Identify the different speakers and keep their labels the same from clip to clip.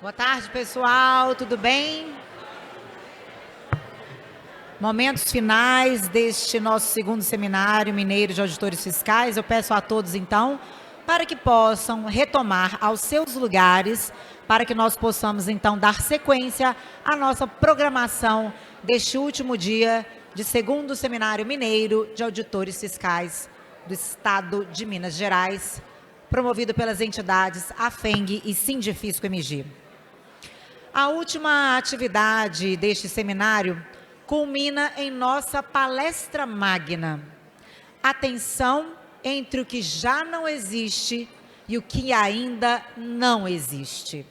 Speaker 1: Boa tarde, pessoal, tudo bem? Momentos finais deste nosso segundo seminário mineiro de auditores fiscais. Eu peço a todos, então, para que possam retomar aos seus lugares, para que nós possamos, então, dar sequência à nossa programação deste último dia de segundo seminário mineiro de auditores fiscais do Estado de Minas Gerais, promovido pelas entidades AFENG e Sindifisco-MG. A última atividade deste seminário culmina em nossa palestra magna. Atenção entre o que já não existe e o que ainda não existe.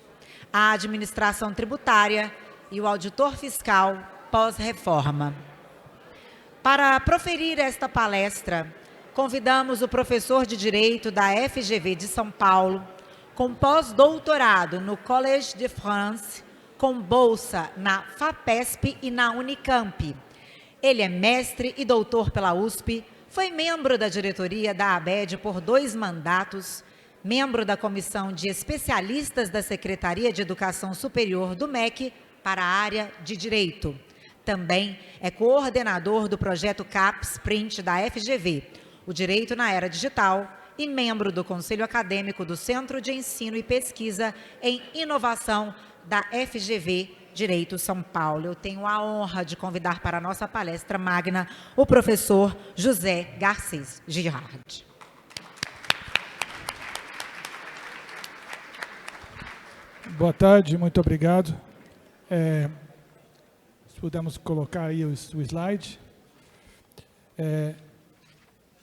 Speaker 1: A administração tributária e o auditor fiscal pós-reforma. Para proferir esta palestra, convidamos o professor de Direito da FGV de São Paulo, com pós-doutorado no Collège de France, com bolsa na FAPESP e na Unicamp. Ele é mestre e doutor pela USP, foi membro da diretoria da ABED por 2 mandatos, membro da comissão de especialistas da Secretaria de Educação Superior do MEC para a área de Direito. Também é coordenador do projeto CAPES Print da FGV, o Direito na Era Digital, e membro do Conselho Acadêmico do Centro de Ensino e Pesquisa em Inovação da FGV Direito São Paulo. Eu tenho a honra de convidar para a nossa palestra magna o professor José Garcês Girard.
Speaker 2: Boa tarde, muito obrigado. Se pudermos colocar aí o slide.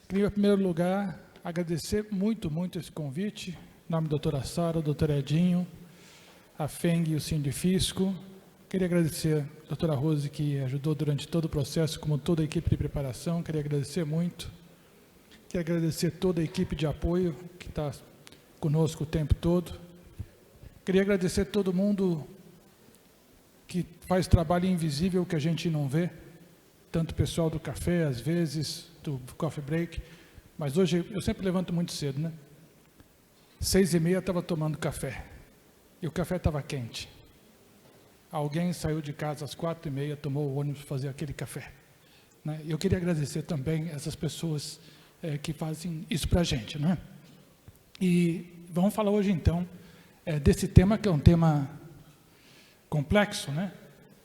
Speaker 2: Queria, em primeiro lugar, agradecer muito esse convite, em nome da doutora Sara, doutor Edinho, a FENG e o Sindifisco. Queria agradecer a doutora Rose, que ajudou durante todo o processo, como toda a equipe de preparação. Queria agradecer muito. Queria agradecer toda a equipe de apoio que está conosco o tempo todo. Queria agradecer todo mundo que faz trabalho invisível que a gente não vê, tanto o pessoal do café, às vezes, do coffee break, mas hoje eu sempre levanto muito cedo, né? 6h30 estava tomando café. E o café estava quente. Alguém saiu de casa às 4h30, tomou o ônibus para fazer aquele café. Né? Eu queria agradecer também essas pessoas que fazem isso para a gente. Né? E vamos falar hoje, então, desse tema, que é um tema complexo. Né?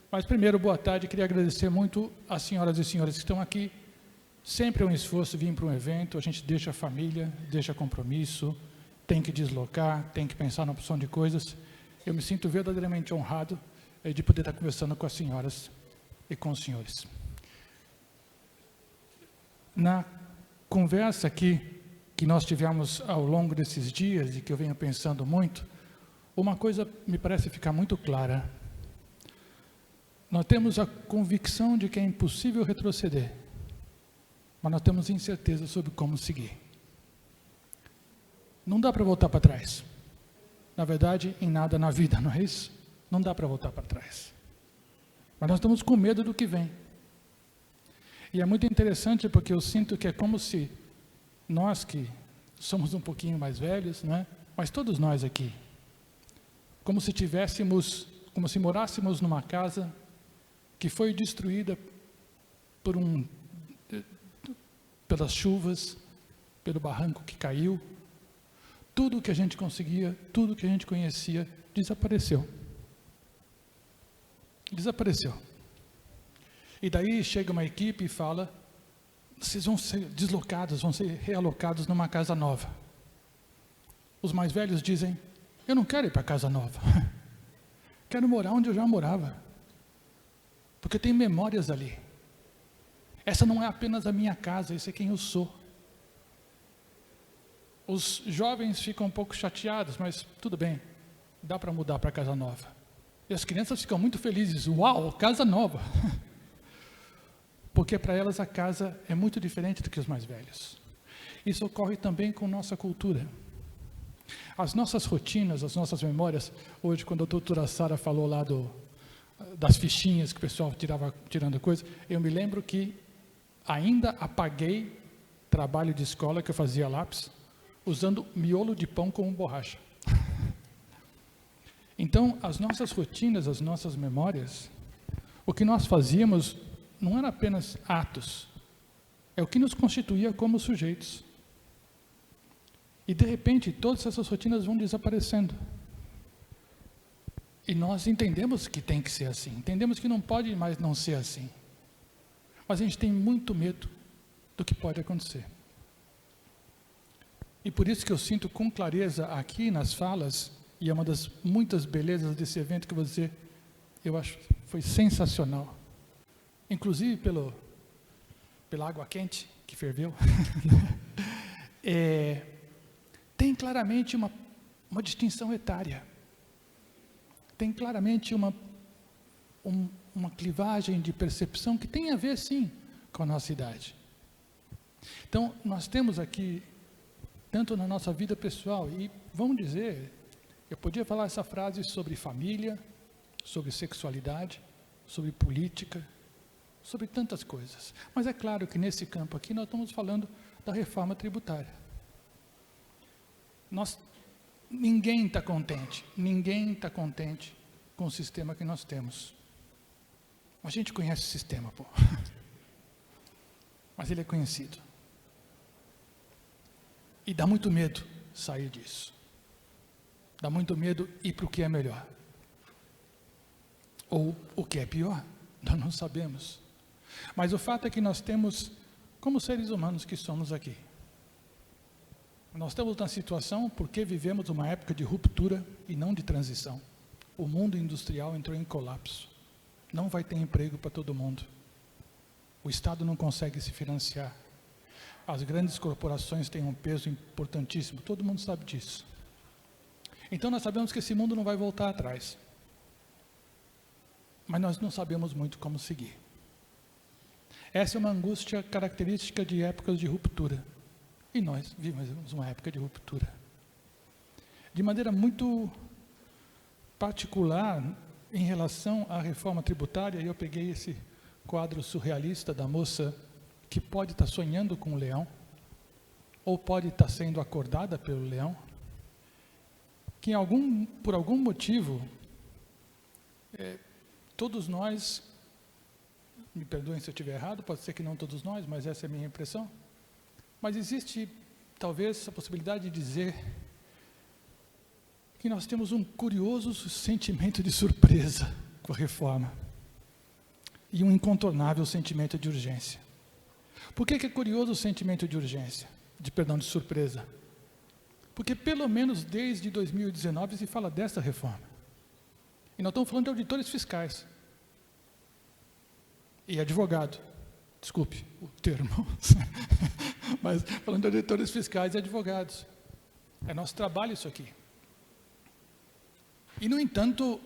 Speaker 2: Mas, primeiro, boa tarde. Queria agradecer muito às senhoras e senhores que estão aqui. Sempre é um esforço vir para um evento, a gente deixa a família, deixa compromisso, tem que deslocar, tem que pensar na opção de coisas. Eu me sinto verdadeiramente honrado de poder estar conversando com as senhoras e com os senhores. Na conversa aqui que nós tivemos ao longo desses dias e que eu venho pensando muito, uma coisa me parece ficar muito clara. Nós temos a convicção de que é impossível retroceder, mas nós temos incerteza sobre como seguir. Não dá para voltar para trás. Na verdade, em nada na vida, não é isso? Não dá para voltar para trás. Mas nós estamos com medo do que vem. E é muito interessante porque eu sinto que é como se nós que somos um pouquinho mais velhos, né? Mas todos nós aqui, como se morássemos numa casa que foi destruída pelas chuvas, pelo barranco que caiu. Tudo que a gente conseguia, tudo que a gente conhecia, desapareceu. Desapareceu. E daí chega uma equipe e fala, vocês vão ser deslocados, vão ser realocados numa casa nova. Os mais velhos dizem, eu não quero ir para a casa nova. Quero morar onde eu já morava. Porque eu tenho memórias ali. Essa não é apenas a minha casa, esse é quem eu sou. Os jovens ficam um pouco chateados, mas tudo bem, dá para mudar para casa nova. E as crianças ficam muito felizes, uau, casa nova. Porque para elas a casa é muito diferente do que os mais velhos. Isso ocorre também com nossa cultura. As nossas rotinas, as nossas memórias, hoje quando a doutora Sara falou lá das fichinhas que o pessoal tirando coisa, eu me lembro que ainda apaguei trabalho de escola que eu fazia lápis, usando miolo de pão como borracha. Então, as nossas rotinas, as nossas memórias, o que nós fazíamos não era apenas atos, é o que nos constituía como sujeitos. E, de repente, todas essas rotinas vão desaparecendo. E nós entendemos que tem que ser assim, entendemos que não pode mais não ser assim. Mas a gente tem muito medo do que pode acontecer. E por isso que eu sinto com clareza aqui nas falas, e é uma das muitas belezas desse evento que você, eu acho, foi sensacional. Inclusive pela água quente que ferveu. Tem claramente uma distinção etária. Tem claramente uma clivagem de percepção que tem a ver, sim, com a nossa idade. Então, nós temos aqui, tanto na nossa vida pessoal, e vamos dizer, eu podia falar essa frase sobre família, sobre sexualidade, sobre política, sobre tantas coisas. Mas é claro que nesse campo aqui nós estamos falando da reforma tributária. Ninguém está contente com o sistema que nós temos. A gente conhece o sistema, pô. Mas ele é conhecido. E dá muito medo sair disso. Dá muito medo ir para o que é melhor. Ou o que é pior, nós não sabemos. Mas o fato é que nós temos, como seres humanos que somos aqui, nós estamos na situação porque vivemos uma época de ruptura e não de transição. O mundo industrial entrou em colapso. Não vai ter emprego para todo mundo. O Estado não consegue se financiar. As grandes corporações têm um peso importantíssimo. Todo mundo sabe disso. Então nós sabemos que esse mundo não vai voltar atrás. Mas nós não sabemos muito como seguir. Essa é uma angústia característica de épocas de ruptura. E nós vivemos uma época de ruptura. De maneira muito particular, em relação à reforma tributária, eu peguei esse quadro surrealista da moça que pode estar sonhando com o leão, ou pode estar sendo acordada pelo leão, que por algum motivo, todos nós, me perdoem se eu estiver errado, pode ser que não todos nós, mas essa é a minha impressão, mas existe talvez a possibilidade de dizer que nós temos um curioso sentimento de surpresa com a reforma e um incontornável sentimento de urgência. Por que é curioso o sentimento de urgência? De surpresa? Porque pelo menos desde 2019 se fala dessa reforma. E nós estamos falando de auditores fiscais e advogado. Desculpe o termo, mas falando de auditores fiscais e advogados. É nosso trabalho isso aqui. E, no entanto,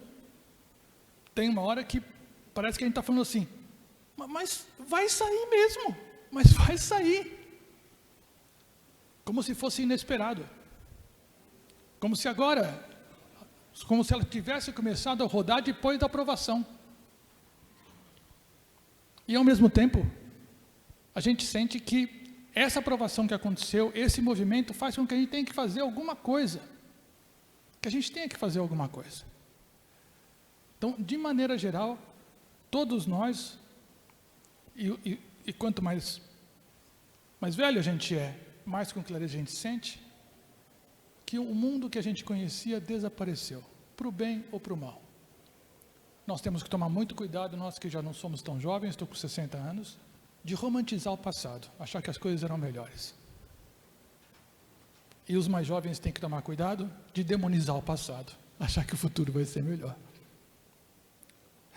Speaker 2: tem uma hora que parece que a gente está falando assim, mas vai sair mesmo, mas vai sair. Como se fosse inesperado. Como se ela tivesse começado a rodar depois da aprovação. E, ao mesmo tempo, a gente sente que essa aprovação que aconteceu, esse movimento faz com que a gente tenha que fazer alguma coisa. Que a gente tenha que fazer alguma coisa. Então, de maneira geral, todos nós, e quanto mais velho a gente é, mais com clareza a gente sente, que o mundo que a gente conhecia desapareceu, para o bem ou para o mal. Nós temos que tomar muito cuidado, nós que já não somos tão jovens, estou com 60 anos, de romantizar o passado, achar que as coisas eram melhores. E os mais jovens têm que tomar cuidado de demonizar o passado, achar que o futuro vai ser melhor.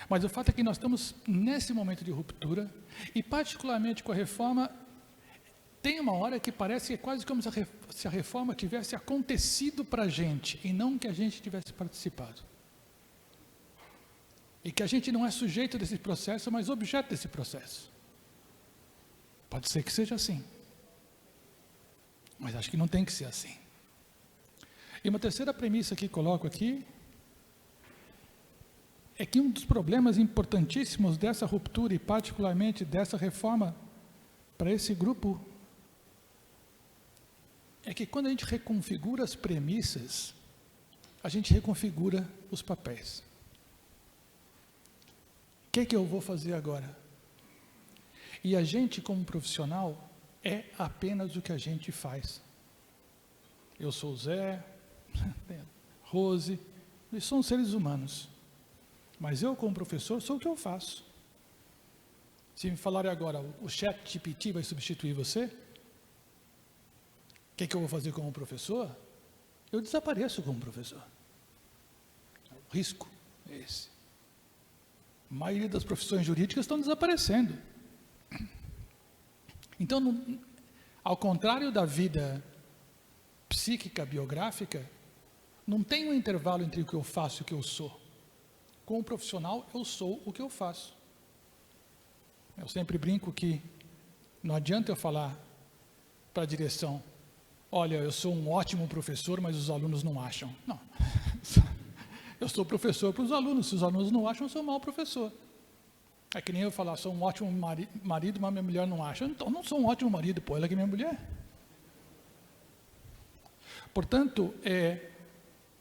Speaker 2: Mas o fato é que nós estamos nesse momento de ruptura, e particularmente com a reforma, tem uma hora que parece que é quase como se a reforma tivesse acontecido para a gente, e não que a gente tivesse participado. E que a gente não é sujeito desse processo, mas objeto desse processo. Pode ser que seja assim. Mas acho que não tem que ser assim. E uma terceira premissa que coloco aqui é que um dos problemas importantíssimos dessa ruptura e particularmente dessa reforma para esse grupo é que quando a gente reconfigura as premissas, a gente reconfigura os papéis. O que eu vou fazer agora? E a gente, como profissional, é apenas o que a gente faz. Eu sou o Zé, Rose, eles são seres humanos. Mas eu, como professor, sou o que eu faço. Se me falarem agora, o ChatGPT vai substituir você? O que eu vou fazer como professor? Eu desapareço como professor. O risco é esse. A maioria das profissões jurídicas estão desaparecendo. Então, ao contrário da vida psíquica, biográfica, não tem um intervalo entre o que eu faço e o que eu sou. Como profissional, eu sou o que eu faço. Eu sempre brinco que não adianta eu falar para a direção, olha, eu sou um ótimo professor, mas os alunos não acham. Não. Eu sou professor para os alunos, se os alunos não acham, eu sou um mau professor. É que nem eu falar, sou um ótimo marido, mas minha mulher não acha. Então, eu não sou um ótimo marido, pô, ela que é minha mulher. Portanto,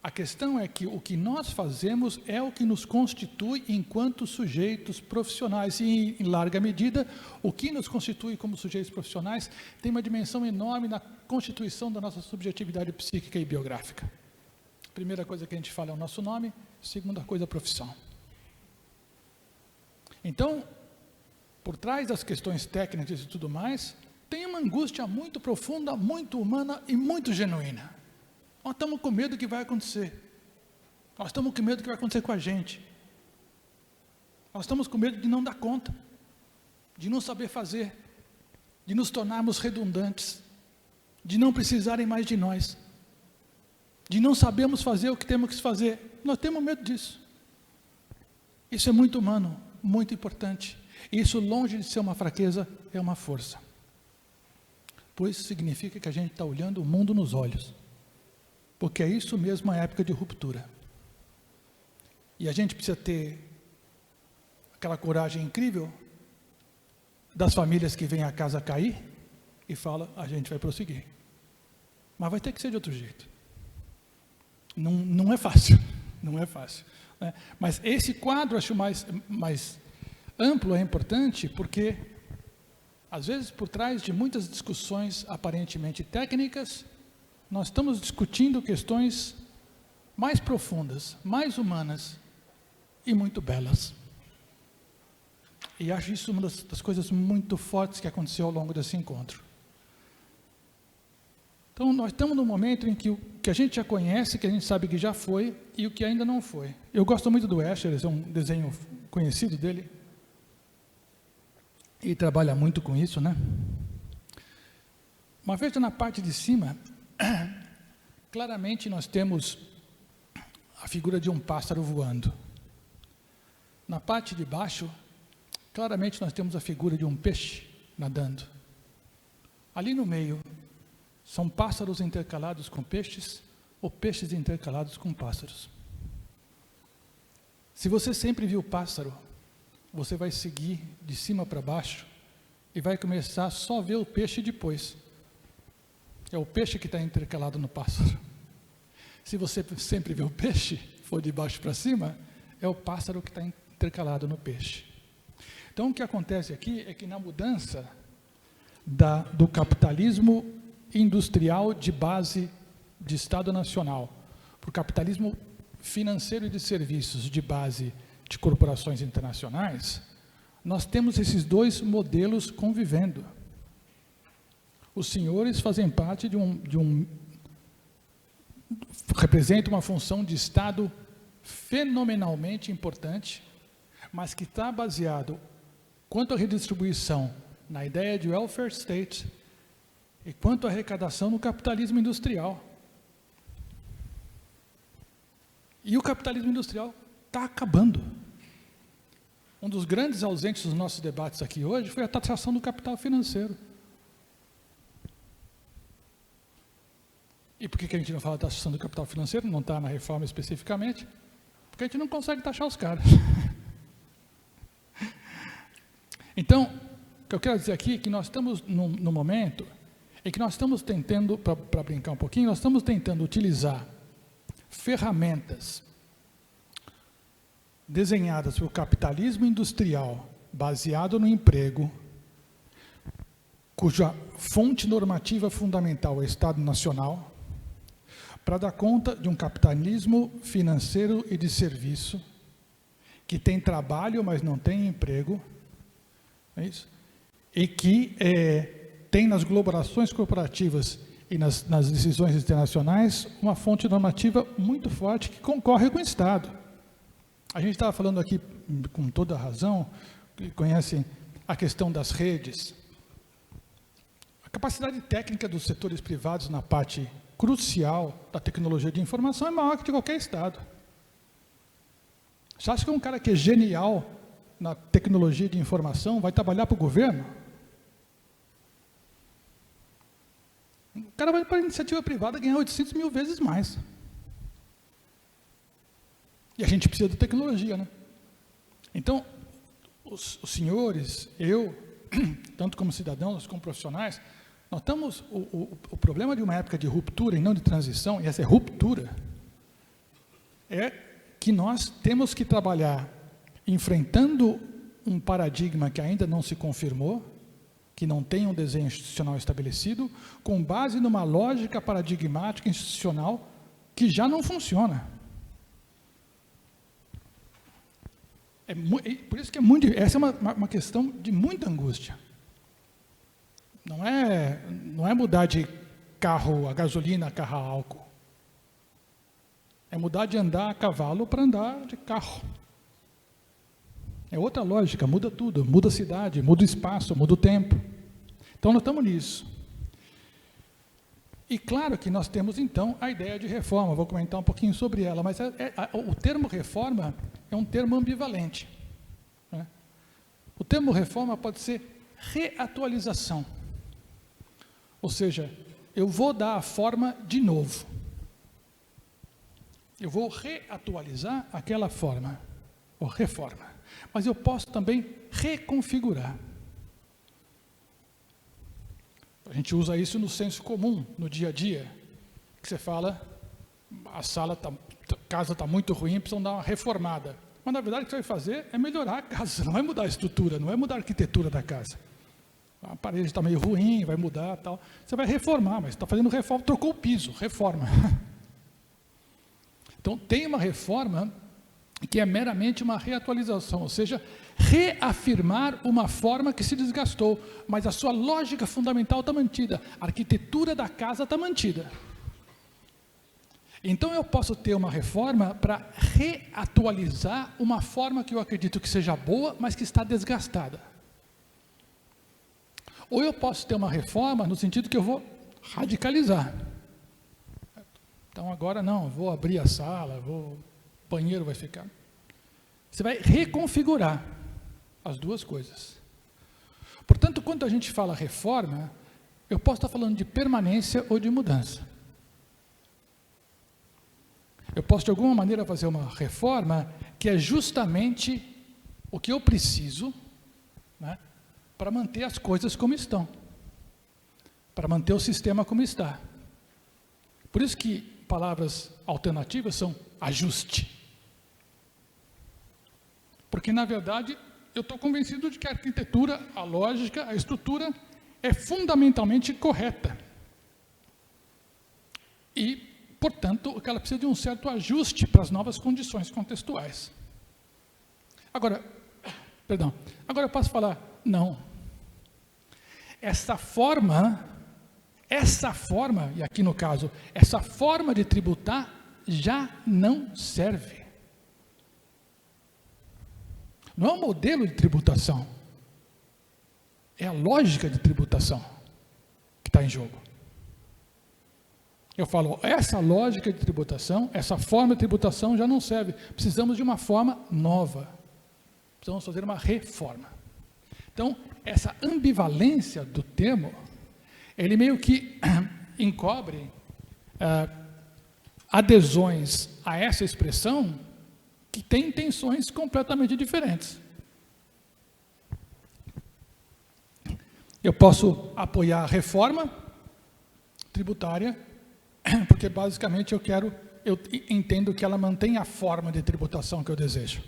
Speaker 2: a questão é que o que nós fazemos é o que nos constitui enquanto sujeitos profissionais. E, em larga medida, o que nos constitui como sujeitos profissionais tem uma dimensão enorme na constituição da nossa subjetividade psíquica e biográfica. Primeira coisa que a gente fala é o nosso nome, segunda coisa, a profissão. Então, por trás das questões técnicas e tudo mais, tem uma angústia muito profunda, muito humana e muito genuína. Nós estamos com medo do que vai acontecer. Nós estamos com medo do que vai acontecer com a gente. Nós estamos com medo de não dar conta, de não saber fazer, de nos tornarmos redundantes, de não precisarem mais de nós, de não sabermos fazer o que temos que fazer. Nós temos medo disso. Isso é muito humano, muito importante. Isso, longe de ser uma fraqueza, é uma força. Pois significa que a gente está olhando o mundo nos olhos. Porque é isso mesmo a época de ruptura. E a gente precisa ter aquela coragem incrível das famílias que veem a casa cair e fala, a gente vai prosseguir. Mas vai ter que ser de outro jeito. Não é fácil, não é fácil. Né? Mas esse quadro, acho mais amplo, é importante, porque, às vezes, por trás de muitas discussões aparentemente técnicas, nós estamos discutindo questões mais profundas, mais humanas e muito belas. E acho isso uma das coisas muito fortes que aconteceu ao longo desse encontro. Então, nós estamos num momento em que o que a gente já conhece, que a gente sabe que já foi, e o que ainda não foi. Eu gosto muito do Escher, esse é um desenho conhecido dele. E trabalha muito com isso, né? Uma vez na parte de cima, claramente nós temos a figura de um pássaro voando. Na parte de baixo, claramente nós temos a figura de um peixe nadando. Ali no meio, são pássaros intercalados com peixes, ou peixes intercalados com pássaros. Se você sempre viu pássaro, você vai seguir de cima para baixo e vai começar só a ver o peixe depois. É o peixe que está intercalado no pássaro. Se você sempre vê o peixe, for de baixo para cima, é o pássaro que está intercalado no peixe. Então, o que acontece aqui é que na mudança do capitalismo industrial de base de Estado Nacional para o capitalismo financeiro e de serviços de base de corporações internacionais, nós temos esses dois modelos convivendo. Os senhores fazem parte representam uma função de Estado fenomenalmente importante, mas que está baseado, quanto à redistribuição, na ideia de welfare state, e quanto à arrecadação no capitalismo industrial. E o capitalismo industrial está acabando. Um dos grandes ausentes dos nossos debates aqui hoje foi a taxação do capital financeiro. E por que a gente não fala da taxação do capital financeiro? Não está na reforma especificamente. Porque a gente não consegue taxar os caras. Então, o que eu quero dizer aqui é que nós estamos no momento em que nós estamos tentando, para brincar um pouquinho, nós estamos tentando utilizar ferramentas desenhadas pelo capitalismo industrial, baseado no emprego, cuja fonte normativa fundamental é o Estado Nacional, para dar conta de um capitalismo financeiro e de serviço, que tem trabalho, mas não tem emprego, é isso? E que tem nas globalizações corporativas e nas decisões internacionais uma fonte normativa muito forte que concorre com o Estado. A gente estava falando aqui, com toda a razão, que conhecem a questão das redes. A capacidade técnica dos setores privados na parte crucial da tecnologia de informação é maior que de qualquer Estado. Você acha que um cara que é genial na tecnologia de informação vai trabalhar para o governo? O cara vai para a iniciativa privada ganhar 800 mil vezes mais. E a gente precisa de tecnologia, né? Então, os senhores, eu, tanto como cidadãos, como profissionais, nós estamos, o problema de uma época de ruptura e não de transição, e essa é ruptura, é que nós temos que trabalhar enfrentando um paradigma que ainda não se confirmou, que não tem um desenho institucional estabelecido, com base numa lógica paradigmática institucional que já não funciona. Por isso que essa é uma questão de muita angústia. Não é mudar de carro a gasolina a carro a álcool. É mudar de andar a cavalo para andar de carro. É outra lógica, muda tudo, muda a cidade, muda o espaço, muda o tempo. Então, nós estamos nisso. E claro que nós temos, então, a ideia de reforma, vou comentar um pouquinho sobre ela, mas o termo reforma é um termo ambivalente, né? O termo reforma pode ser reatualização, ou seja, eu vou dar a forma de novo. Eu vou reatualizar aquela forma, ou reforma. Mas eu posso também reconfigurar. A gente usa isso no senso comum, no dia a dia, que você fala, a casa está muito ruim, precisam dar uma reformada. Mas, na verdade, o que você vai fazer é melhorar a casa, não vai mudar a estrutura, não vai mudar a arquitetura da casa. A parede está meio ruim, vai mudar, tal. Você vai reformar, mas está fazendo reforma, trocou o piso, reforma. Então, tem uma reforma que é meramente uma reatualização, ou seja, reafirmar uma forma que se desgastou, mas a sua lógica fundamental está mantida, a arquitetura da casa está mantida. Então, eu posso ter uma reforma para reatualizar uma forma que eu acredito que seja boa, mas que está desgastada. Ou eu posso ter uma reforma no sentido que eu vou radicalizar. Então, agora não, vou abrir a sala, o banheiro vai ficar. Você vai reconfigurar as duas coisas. Portanto, quando a gente fala reforma, eu posso estar falando de permanência ou de mudança. Eu posso, de alguma maneira, fazer uma reforma que é justamente o que eu preciso, né, para manter as coisas como estão, para manter o sistema como está. Por isso que palavras alternativas são ajuste. Porque, na verdade, eu estou convencido de que a arquitetura, a lógica, a estrutura é fundamentalmente correta. E, portanto, ela precisa de um certo ajuste para as novas condições contextuais. Agora eu posso falar, não. Essa forma, e aqui no caso, essa forma de tributar já não serve. Não é um modelo de tributação, é a lógica de tributação que está em jogo. Eu falo, essa lógica de tributação, essa forma de tributação já não serve, precisamos de uma forma nova, precisamos fazer uma reforma. Então, essa ambivalência do termo, ele meio que encobre adesões a essa expressão que tem intenções completamente diferentes. Eu posso apoiar a reforma tributária, porque basicamente eu quero eu entendo que ela mantém a forma de tributação que eu desejo.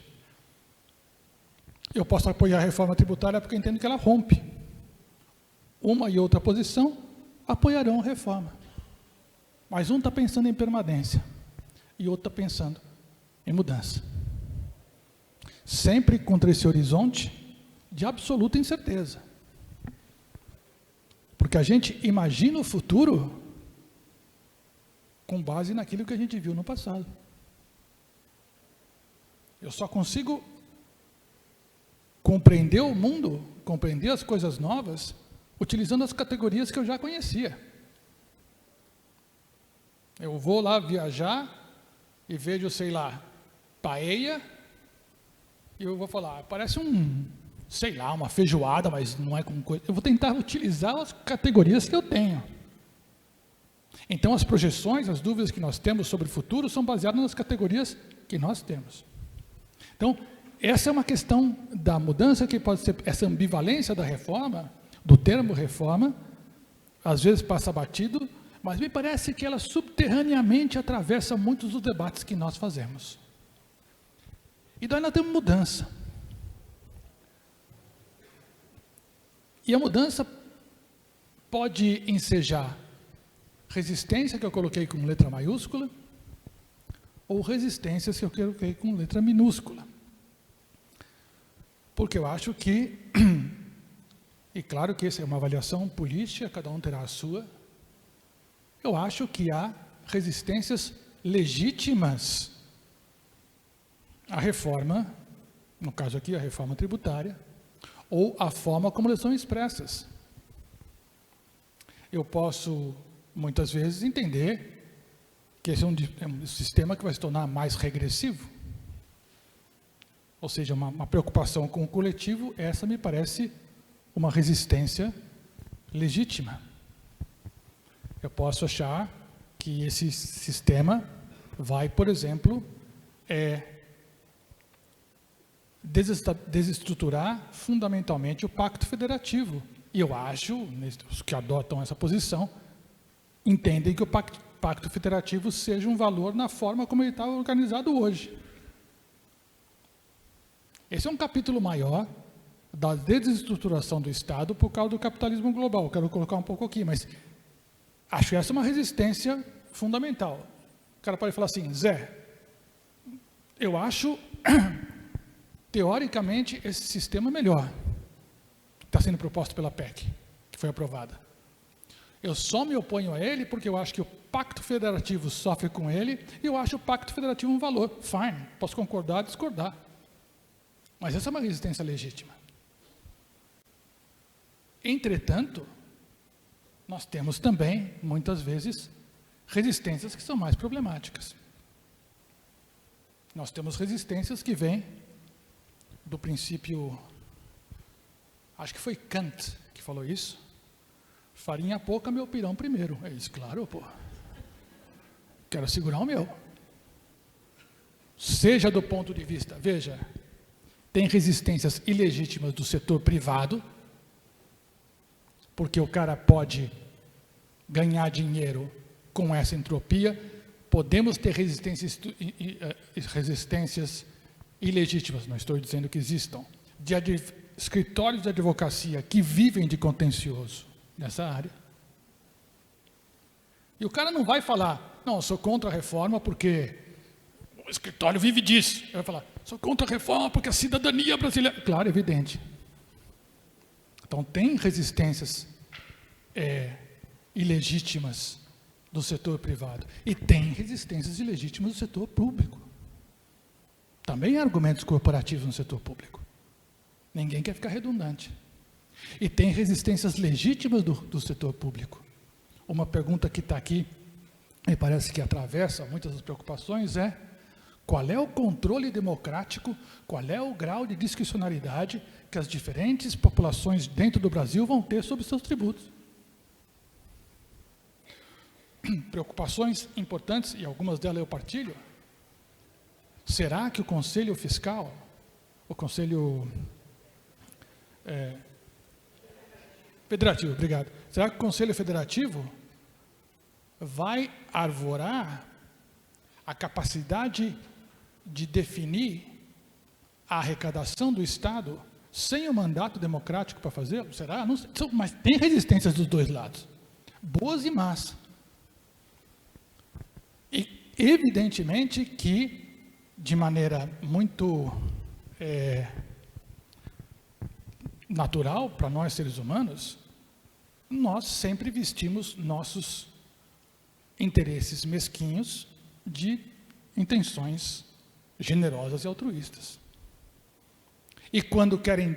Speaker 2: Eu posso apoiar a reforma tributária porque eu entendo que ela rompe. Uma e outra posição apoiarão a reforma. Mas um está pensando em permanência e outro está pensando em mudança. Sempre contra esse horizonte de absoluta incerteza. Porque a gente imagina o futuro com base naquilo que a gente viu no passado. Eu só consigo compreender o mundo, compreender as coisas novas, utilizando as categorias que eu já conhecia. Eu vou lá viajar e vejo, sei lá, paella, e eu vou falar, parece sei lá, uma feijoada, mas não é com coisa. Eu vou tentar utilizar as categorias que eu tenho. Então, as projeções, as dúvidas que nós temos sobre o futuro são baseadas nas categorias que nós temos. Então, essa é uma questão da mudança que pode ser, essa ambivalência da reforma, do termo reforma, às vezes passa batido, mas me parece que ela subterraneamente atravessa muitos dos debates que nós fazemos. E daí nós temos mudança. E a mudança pode ensejar resistência, que eu coloquei com letra maiúscula, ou resistências que eu coloquei com letra minúscula. Porque eu acho que, e claro que essa é uma avaliação política, cada um terá a sua, eu acho que há resistências legítimas à reforma, no caso aqui a reforma tributária, ou a forma como elas são expressas. Eu posso, muitas vezes, entender que esse é um sistema que vai se tornar mais regressivo. Ou seja, uma preocupação com o coletivo, essa me parece uma resistência legítima. Eu posso achar que esse sistema vai, por exemplo, desestruturar fundamentalmente o Pacto Federativo. E eu acho, os que adotam essa posição, entendem que o Pacto Federativo seja um valor na forma como ele está organizado hoje. Esse é um capítulo maior da desestruturação do Estado por causa do capitalismo global. Quero colocar um pouco aqui, mas acho essa uma resistência fundamental. O cara pode falar assim, Zé, eu acho, teoricamente, esse sistema melhor, que está sendo proposto pela PEC, que foi aprovada. Eu só me oponho a ele porque eu acho que o Pacto Federativo sofre com ele e eu acho o Pacto Federativo um valor. Fine, posso concordar, discordar. Mas essa é uma resistência legítima. Entretanto, nós temos também, muitas vezes, resistências que são mais problemáticas. Nós temos resistências que vêm do princípio, acho que foi Kant que falou isso, farinha pouca, meu pirão primeiro. É isso, claro, pô. Quero segurar o meu. Seja do ponto de vista, veja, tem resistências ilegítimas do setor privado, porque o cara pode ganhar dinheiro com essa entropia. Podemos ter resistências ilegítimas, não estou dizendo que existam, de escritórios de advocacia que vivem de contencioso nessa área. E o cara não vai falar, não, eu sou contra a reforma porque o escritório vive disso. Ele vai falar, sou contra a reforma porque a cidadania brasileira... Claro, evidente. Então, tem resistências ilegítimas do setor privado. E tem resistências ilegítimas do setor público. Também há argumentos corporativos no setor público. Ninguém quer ficar redundante. E tem resistências legítimas do setor público. Uma pergunta que está aqui, me parece que atravessa muitas das preocupações, é qual é o controle democrático, qual é o grau de discricionariedade que as diferentes populações dentro do Brasil vão ter sobre seus tributos. Preocupações importantes, e algumas delas eu partilho. Será que o Conselho Fiscal, o Conselho Federativo, obrigado. Será que o Conselho Federativo vai arvorar a capacidade de definir a arrecadação do Estado sem o mandato democrático para fazer? Será? Não sei, mas tem resistências dos dois lados, boas e más. E, evidentemente, que, de maneira muito natural para nós seres humanos, nós sempre vestimos nossos interesses mesquinhos de intenções generosas e altruístas. E quando querem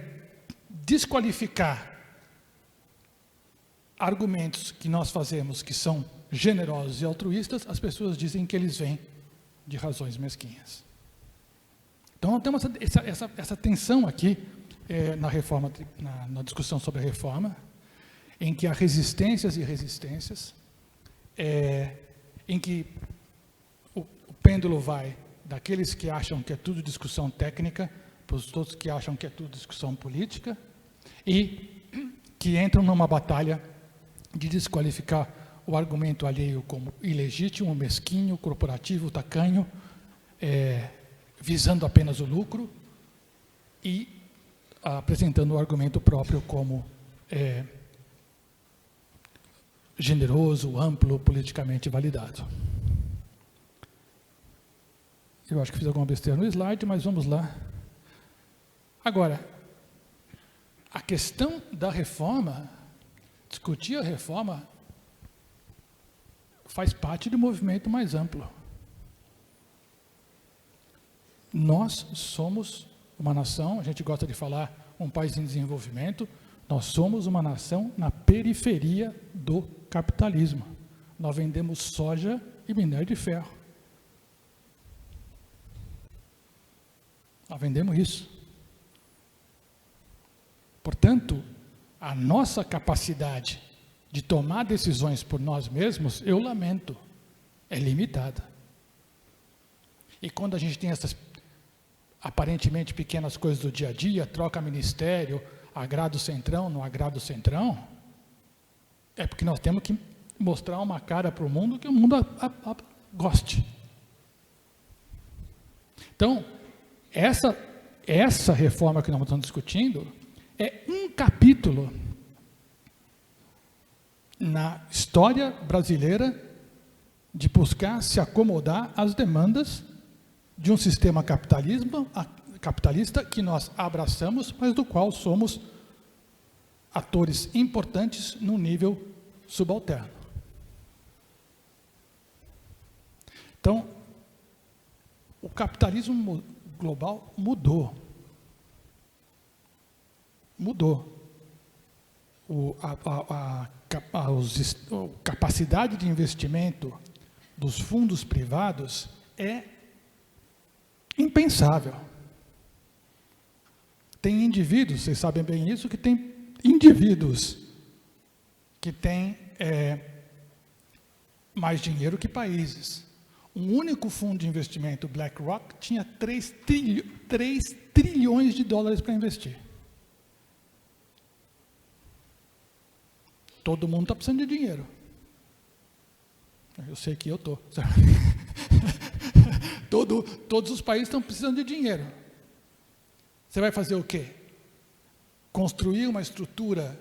Speaker 2: desqualificar argumentos que nós fazemos que são generosos e altruístas, as pessoas dizem que eles vêm de razões mesquinhas. Então, nós temos essa tensão aqui na reforma, na discussão sobre a reforma, em que há resistências e resistências, em que o pêndulo vai daqueles que acham que é tudo discussão técnica para os outros que acham que é tudo discussão política e que entram numa batalha de desqualificar o argumento alheio como ilegítimo, mesquinho, corporativo, tacanho, visando apenas o lucro e apresentando o argumento próprio como generoso, amplo, politicamente validado. Eu acho que fiz alguma besteira no slide, mas vamos lá. Agora, a questão da reforma, discutir a reforma, faz parte de um movimento mais amplo. Nós somos uma nação, a gente gosta de falar um país em desenvolvimento, nós somos uma nação na periferia do capitalismo. Nós vendemos soja e minério de ferro. Nós vendemos isso. Portanto, a nossa capacidade de tomar decisões por nós mesmos, eu lamento, é limitada. E quando a gente tem essas aparentemente pequenas coisas do dia a dia, troca ministério, agrada o centrão, não agrada o centrão, é porque nós temos que mostrar uma cara para o mundo que o mundo goste. Então, essa reforma que nós estamos discutindo é um capítulo na história brasileira de buscar se acomodar às demandas de um sistema capitalista que nós abraçamos, mas do qual somos atores importantes no nível subalterno. Então, o capitalismo global mudou. A capacidade de investimento dos fundos privados é impensável. Tem indivíduos, vocês sabem bem isso, que tem indivíduos que têm mais dinheiro que países. Um único fundo de investimento, BlackRock, tinha 3 trilhões de dólares para investir. Todo mundo está precisando de dinheiro. Eu sei que eu estou. Todos os países estão precisando de dinheiro. Você vai fazer o quê? Construir uma estrutura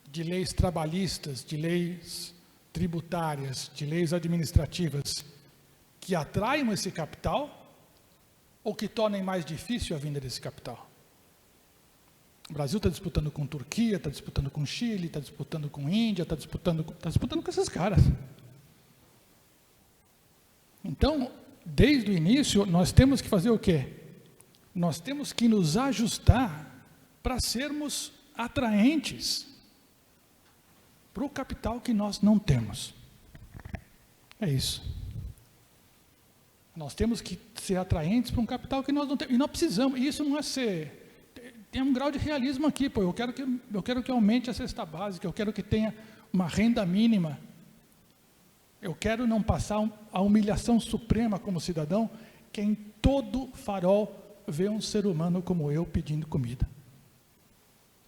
Speaker 2: de leis trabalhistas, de leis tributárias, de leis administrativas, que atraiam esse capital ou que tornem mais difícil a vinda desse capital? O Brasil está disputando com Turquia, está disputando com Chile, está disputando com Índia, está disputando com esses caras. Então, desde o início, nós temos que fazer o quê? Nós temos que nos ajustar para sermos atraentes para o capital que nós não temos. É isso. Nós temos que ser atraentes para um capital que nós não temos. E nós precisamos, e isso não é ser... Tem um grau de realismo aqui, pô. Eu quero que aumente a cesta básica, eu quero que tenha uma renda mínima. Eu quero não passar a humilhação suprema como cidadão, que em todo farol vê um ser humano como eu pedindo comida.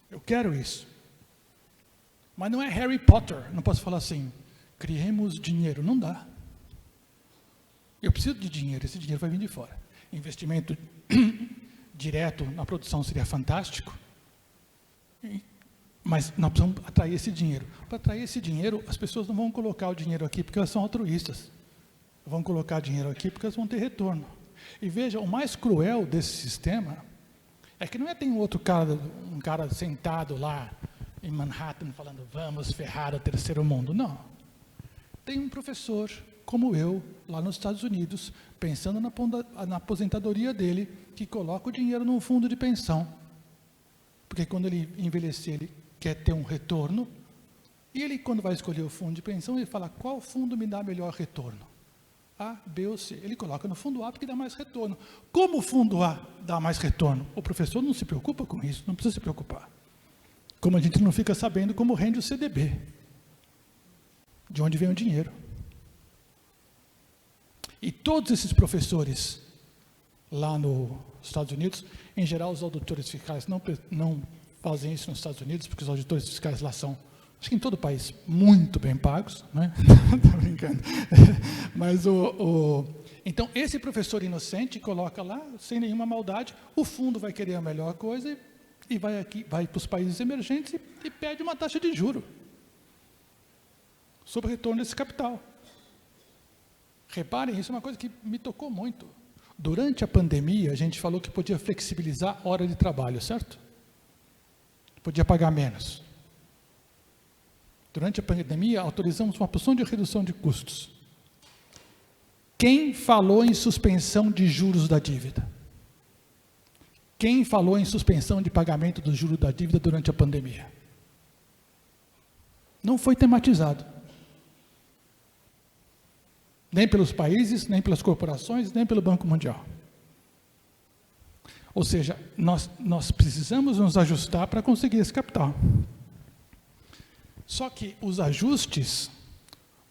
Speaker 2: Eu quero isso. Mas não é Harry Potter, não posso falar assim, criemos dinheiro, não dá. Eu preciso de dinheiro, esse dinheiro vai vir de fora. Investimento direto na produção seria fantástico, mas nós precisamos atrair esse dinheiro. Para atrair esse dinheiro, as pessoas não vão colocar o dinheiro aqui porque elas são altruístas. Vão colocar dinheiro aqui porque elas vão ter retorno. E veja, o mais cruel desse sistema é que não é tem um cara sentado lá em Manhattan falando, vamos ferrar o terceiro mundo. Não. Tem um professor como eu, lá nos Estados Unidos, pensando na aposentadoria dele, que coloca o dinheiro num fundo de pensão. Porque quando ele envelhecer, ele quer ter um retorno. E ele, quando vai escolher o fundo de pensão, ele fala, qual fundo me dá melhor retorno? A, B ou C. Ele coloca no fundo A porque dá mais retorno. Como o fundo A dá mais retorno? O professor não se preocupa com isso, não precisa se preocupar. Como a gente não fica sabendo como rende o CDB. De onde vem o dinheiro. E todos esses professores lá nos Estados Unidos, em geral os auditores fiscais não fazem isso nos Estados Unidos, porque os auditores fiscais lá são, acho que em todo o país, muito bem pagos, né? Estou brincando. Mas então, esse professor inocente coloca lá, sem nenhuma maldade, o fundo vai querer a melhor coisa e vai para os países emergentes e pede uma taxa de juro sobre o retorno desse capital. Reparem, isso é uma coisa que me tocou muito. Durante a pandemia, a gente falou que podia flexibilizar a hora de trabalho, certo? Podia pagar menos. Durante a pandemia, autorizamos uma porção de redução de custos. Quem falou em suspensão de juros da dívida? Quem falou em suspensão de pagamento dos juros da dívida durante a pandemia? Não foi tematizado. Nem pelos países, nem pelas corporações, nem pelo Banco Mundial. Ou seja, nós precisamos nos ajustar para conseguir esse capital. Só que os ajustes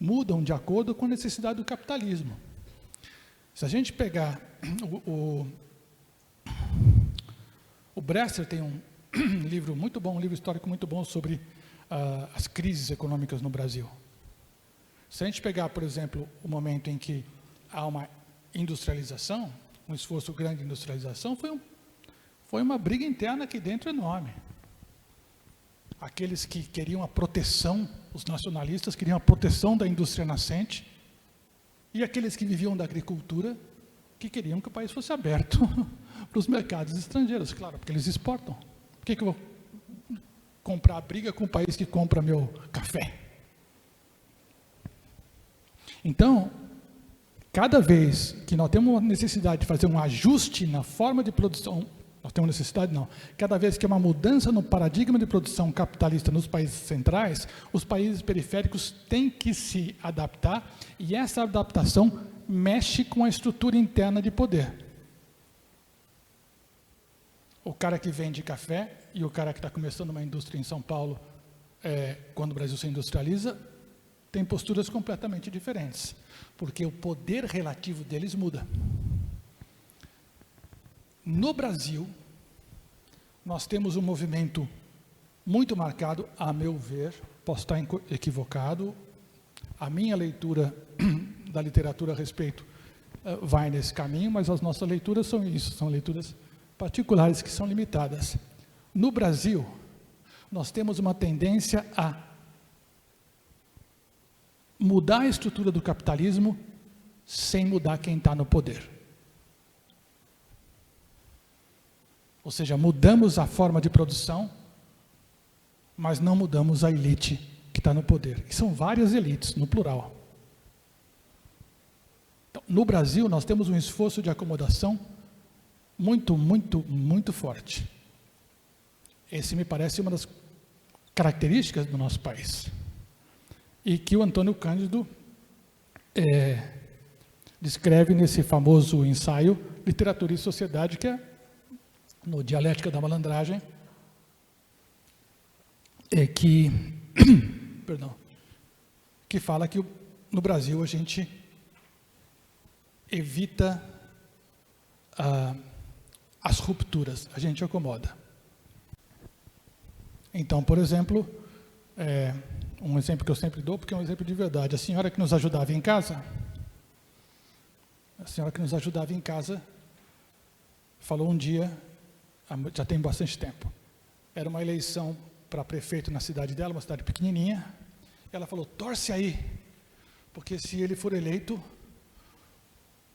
Speaker 2: mudam de acordo com a necessidade do capitalismo. Se a gente pegar o Bresser tem um livro muito bom, um livro histórico muito bom sobre as crises econômicas no Brasil. Se a gente pegar, por exemplo, o momento em que há uma industrialização, um esforço grande de industrialização, foi uma briga interna aqui dentro enorme. Aqueles que queriam a proteção, os nacionalistas queriam a proteção da indústria nascente, e aqueles que viviam da agricultura, que queriam que o país fosse aberto para os mercados estrangeiros, claro, porque eles exportam. Por que eu vou comprar a briga com o país que compra meu café? Então, cada vez que nós temos uma necessidade de fazer um ajuste na forma de produção, nós temos necessidade não, cada vez que há uma mudança no paradigma de produção capitalista nos países centrais, os países periféricos têm que se adaptar, e essa adaptação mexe com a estrutura interna de poder. O cara que vende café e o cara que está começando uma indústria em São Paulo, quando o Brasil se industrializa, tem posturas completamente diferentes, porque o poder relativo deles muda. No Brasil, nós temos um movimento muito marcado, a meu ver, posso estar equivocado, a minha leitura da literatura a respeito vai nesse caminho, mas as nossas leituras são isso, são leituras particulares que são limitadas. No Brasil, nós temos uma tendência a mudar a estrutura do capitalismo sem mudar quem está no poder. Ou seja, mudamos a forma de produção, mas não mudamos a elite que está no poder. E são várias elites, no plural. Então, no Brasil, nós temos um esforço de acomodação muito, muito, muito forte. Esse me parece uma das características do nosso país. E que o Antônio Cândido descreve nesse famoso ensaio Literatura e Sociedade, que é no Dialética da Malandragem, que fala que no Brasil a gente evita as rupturas, a gente acomoda. Então, por exemplo, um exemplo que eu sempre dou, porque é um exemplo de verdade. A senhora que nos ajudava em casa, a senhora que nos ajudava em casa, falou um dia, já tem bastante tempo, era uma eleição para prefeito na cidade dela, uma cidade pequenininha, ela falou, torce aí, porque se ele for eleito,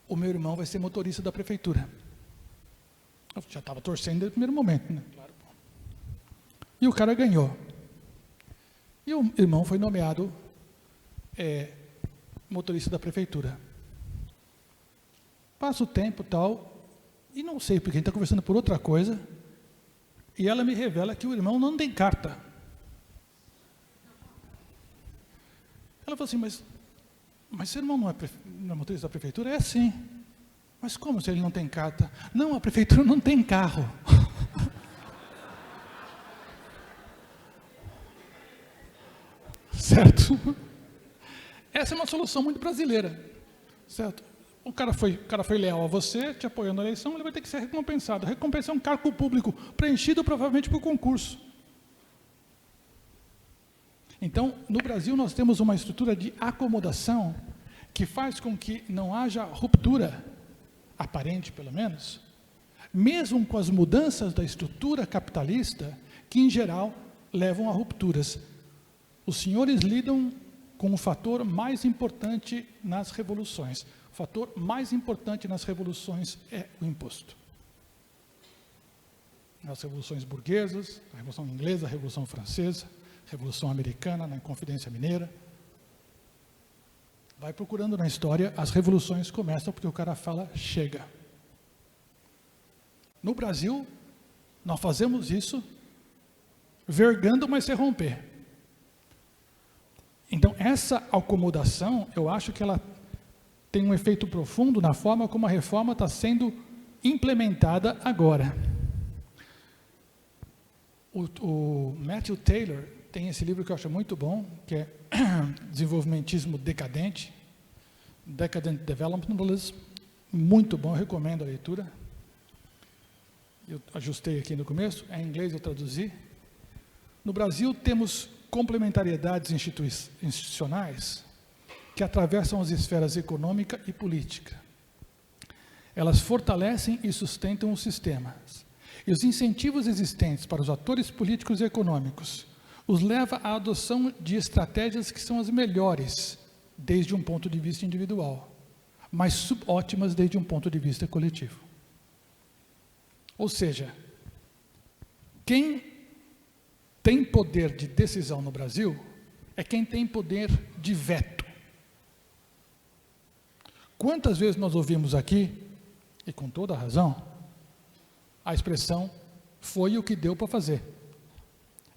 Speaker 2: o meu irmão vai ser motorista da prefeitura. Eu já estava torcendo desde o primeiro momento, né? Claro. E o cara ganhou. E o irmão foi nomeado motorista da prefeitura. Passa o tempo e tal, e não sei porque a gente está conversando por outra coisa, e ela me revela que o irmão não tem carta. Ela falou assim, mas seu irmão não é motorista da prefeitura? É sim. Mas como se ele não tem carta? Não, a prefeitura não tem carro. Certo? Essa é uma solução muito brasileira. Certo? O cara foi leal a você, te apoiou na eleição, ele vai ter que ser recompensado. A recompensa é um cargo público, preenchido provavelmente por concurso. Então, no Brasil, nós temos uma estrutura de acomodação que faz com que não haja ruptura, aparente pelo menos, mesmo com as mudanças da estrutura capitalista, que em geral levam a rupturas. Os senhores lidam com o fator mais importante nas revoluções. O fator mais importante nas revoluções é o imposto. Nas revoluções burguesas, a Revolução Inglesa, a Revolução Francesa, a Revolução Americana, na Inconfidência Mineira. Vai procurando na história, as revoluções começam porque o cara fala, chega. No Brasil, nós fazemos isso vergando, mas sem romper. Então, essa acomodação, eu acho que ela tem um efeito profundo na forma como a reforma está sendo implementada agora. O Matthew Taylor tem esse livro que eu acho muito bom, que é Desenvolvimentismo Decadente, Decadent Developmentalism, muito bom, eu recomendo a leitura. Eu ajustei aqui no começo, em inglês eu traduzi. No Brasil temos complementariedades institucionais que atravessam as esferas econômica e política. Elas fortalecem e sustentam os sistemas. E os incentivos existentes para os atores políticos e econômicos os leva à adoção de estratégias que são as melhores, desde um ponto de vista individual, mas subótimas desde um ponto de vista coletivo. Ou seja, quem tem poder de decisão no Brasil é quem tem poder de veto. Quantas vezes nós ouvimos aqui, e com toda a razão, a expressão foi o que deu para fazer.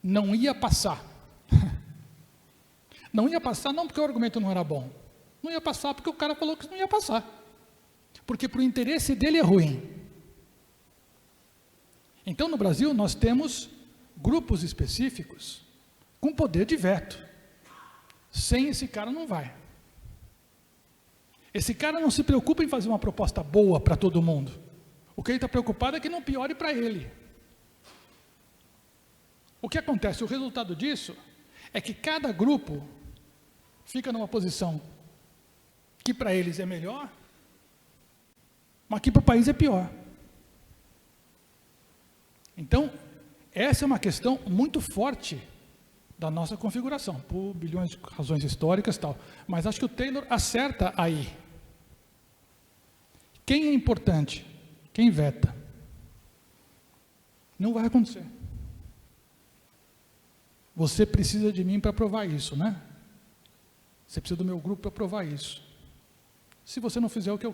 Speaker 2: Não ia passar. Não ia passar não porque o argumento não era bom. Não ia passar porque o cara falou que não ia passar. Porque para o interesse dele é ruim. Então no Brasil nós temos grupos específicos com poder de veto. Sem esse cara não vai. Esse cara não se preocupa em fazer uma proposta boa para todo mundo. O que ele está preocupado é que não piore para ele. O que acontece? O resultado disso é que cada grupo fica numa posição que para eles é melhor, mas que para o país é pior. Então, essa é uma questão muito forte da nossa configuração, por bilhões de razões históricas e tal. Mas acho que o Taylor acerta aí. Quem é importante? Quem veta? Não vai acontecer. Você precisa de mim para provar isso, né? Você precisa do meu grupo para provar isso. Se você não fizer o que eu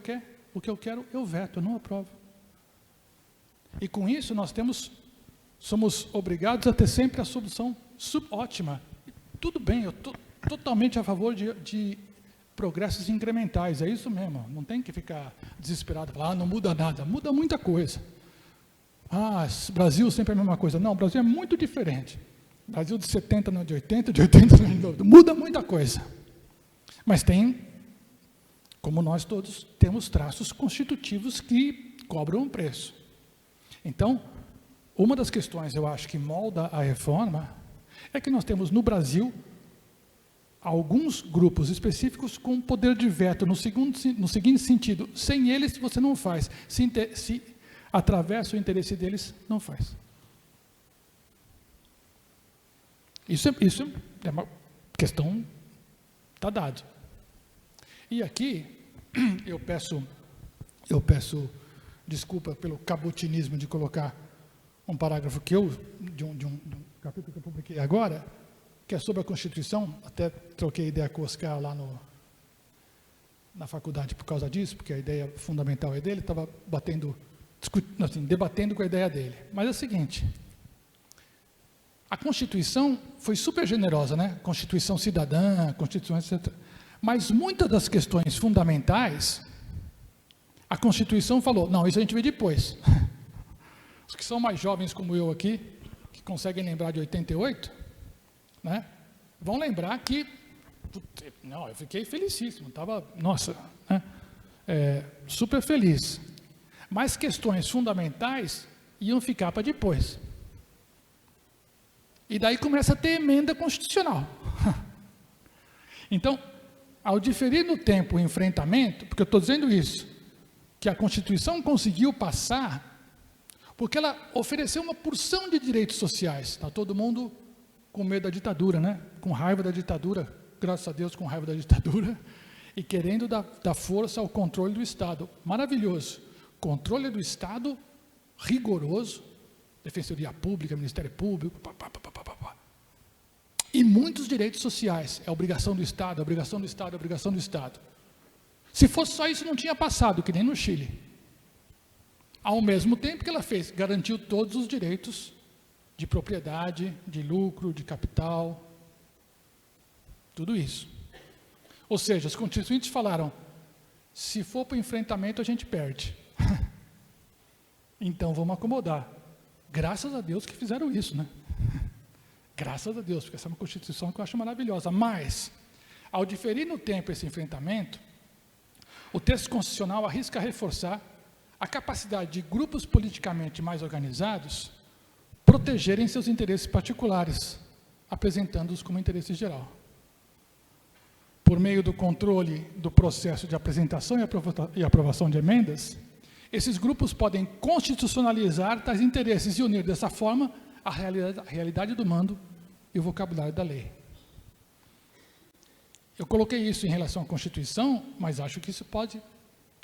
Speaker 2: quero, eu veto, eu não aprovo. E com isso nós somos obrigados a ter sempre a solução subótima. Tudo bem, eu estou totalmente a favor de progressos incrementais, é isso mesmo, não tem que ficar desesperado, falar, não muda nada, muda muita coisa. Brasil sempre é a mesma coisa. Não, o Brasil é muito diferente. Brasil de 70 não é de 80, de 80 não é de 90, muda muita coisa. Mas tem, como nós todos, temos traços constitutivos que cobram um preço. Então, uma das questões, eu acho, que molda a reforma, é que nós temos no Brasil alguns grupos específicos com poder de veto, no seguinte sentido: sem eles você não faz, se atravessa o interesse deles, não faz. Isso é uma questão, está dado. E aqui, eu peço desculpa pelo cabutinismo de colocar um parágrafo de um capítulo que eu publiquei agora, que é sobre a Constituição. Até troquei ideia com o Oscar lá na faculdade por causa disso, porque a ideia fundamental é dele, estava debatendo com a ideia dele. Mas é o seguinte: a Constituição foi super generosa, né? Constituição cidadã, Constituição, etc. Mas muitas das questões fundamentais, a Constituição falou: não, isso a gente vê depois. Os que são mais jovens como eu aqui, que conseguem lembrar de 88, né, vão lembrar que, não, eu fiquei felicíssimo, estava, nossa, né, super feliz. Mas questões fundamentais iam ficar para depois. E daí começa a ter emenda constitucional. Então, ao diferir no tempo o enfrentamento, porque eu estou dizendo isso, que a Constituição conseguiu passar, porque ela ofereceu uma porção de direitos sociais. Está todo mundo com medo da ditadura, né? Com raiva da ditadura, graças a Deus com raiva da ditadura, e querendo dar força ao controle do Estado. Maravilhoso. Controle do Estado rigoroso, Defensoria Pública, Ministério Público, e muitos direitos sociais. É obrigação do Estado, é obrigação do Estado, é obrigação do Estado. Se fosse só isso, não tinha passado, que nem no Chile. Ao mesmo tempo que ela fez, garantiu todos os direitos de propriedade, de lucro, de capital, tudo isso. Ou seja, os constituintes falaram: se for para o enfrentamento, a gente perde. Então vamos acomodar. Graças a Deus que fizeram isso, né? Graças a Deus, porque essa é uma Constituição que eu acho maravilhosa. Mas, ao diferir no tempo esse enfrentamento, o texto constitucional arrisca reforçar a capacidade de grupos politicamente mais organizados protegerem seus interesses particulares, apresentando-os como interesse geral. Por meio do controle do processo de apresentação e aprovação de emendas, esses grupos podem constitucionalizar tais interesses e unir dessa forma a realidade do mando e o vocabulário da lei. Eu coloquei isso em relação à Constituição, mas acho que isso pode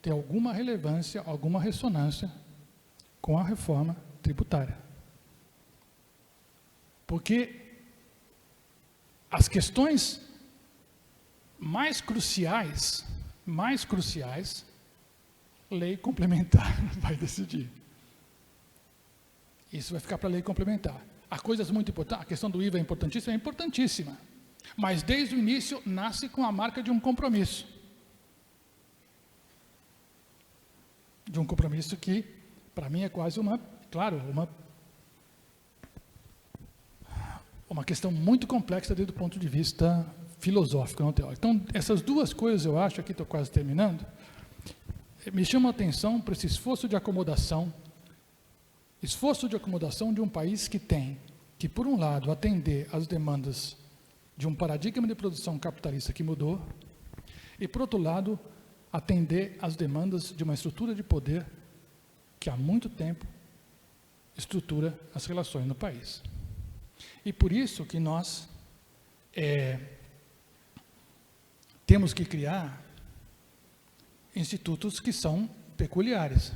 Speaker 2: ter alguma relevância, alguma ressonância com a reforma tributária. Porque as questões mais cruciais, lei complementar vai decidir. Isso vai ficar para a lei complementar. Há coisas muito importantes, a questão do IVA é importantíssima, mas desde o início nasce com a marca de um compromisso. De um compromisso que, para mim, é quase uma questão muito complexa desde o ponto de vista filosófico, não teórico. Então, essas duas coisas, eu acho, aqui estou quase terminando, me chamam a atenção para esse esforço de acomodação de um país que tem que, por um lado, atender às demandas de um paradigma de produção capitalista que mudou, e, por outro lado, atender às demandas de uma estrutura de poder que há muito tempo estrutura as relações no país. E por isso que nós temos que criar institutos que são peculiares.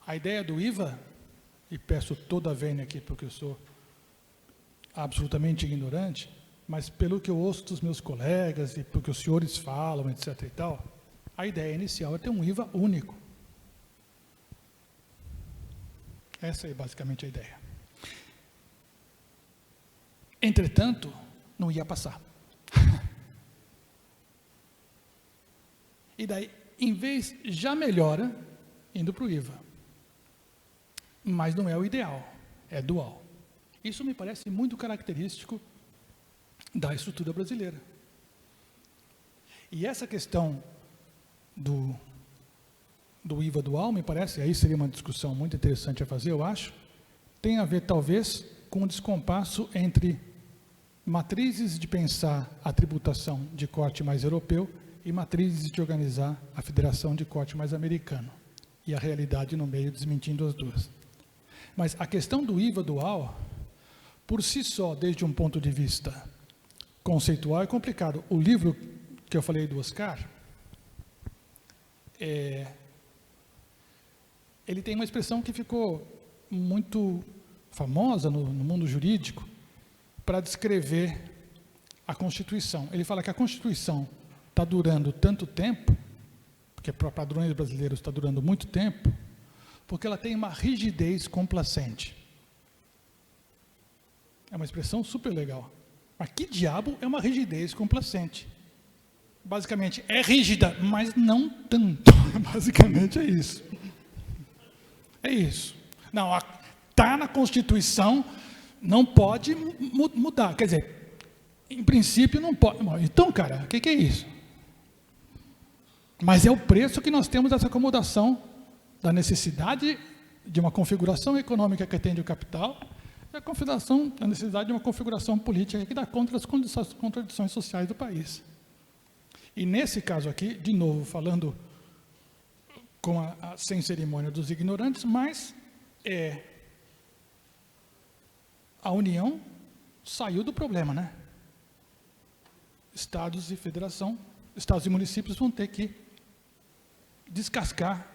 Speaker 2: A ideia do IVA, e peço toda a vênia aqui porque eu sou absolutamente ignorante, mas pelo que eu ouço dos meus colegas e porque os senhores falam, etc. e tal, a ideia inicial é ter um IVA único. Essa é basicamente a ideia. Entretanto, não ia passar. E daí, em vez, já melhora indo para o IVA. Mas não é o ideal, é dual. Isso me parece muito característico da estrutura brasileira. E essa questão do IVA dual, me parece, aí seria uma discussão muito interessante a fazer, eu acho, tem a ver, talvez, com o descompasso entre matrizes de pensar a tributação de corte mais europeu e matrizes de organizar a federação de corte mais americano. E a realidade no meio desmentindo as duas. Mas a questão do IVA dual, por si só, desde um ponto de vista conceitual, é complicado. O livro que eu falei do Oscar, ele tem uma expressão que ficou muito famosa no mundo jurídico para descrever a Constituição. Ele fala que a Constituição está durando tanto tempo, porque para padrões brasileiros está durando muito tempo, porque ela tem uma rigidez complacente. É uma expressão super legal. Mas que diabo é uma rigidez complacente? Basicamente, é rígida, mas não tanto. Basicamente é isso. É isso. Não, está na Constituição, não pode mudar. Quer dizer, em princípio não pode. Então, cara, o que é isso? Mas é o preço que nós temos dessa acomodação da necessidade de uma configuração econômica que atende o capital e a necessidade de uma configuração política que dá conta das contradições sociais do país. E nesse caso aqui, de novo, falando com sem cerimônia dos ignorantes, mas a União saiu do problema, né? Estados e federação, estados e municípios vão ter que descascar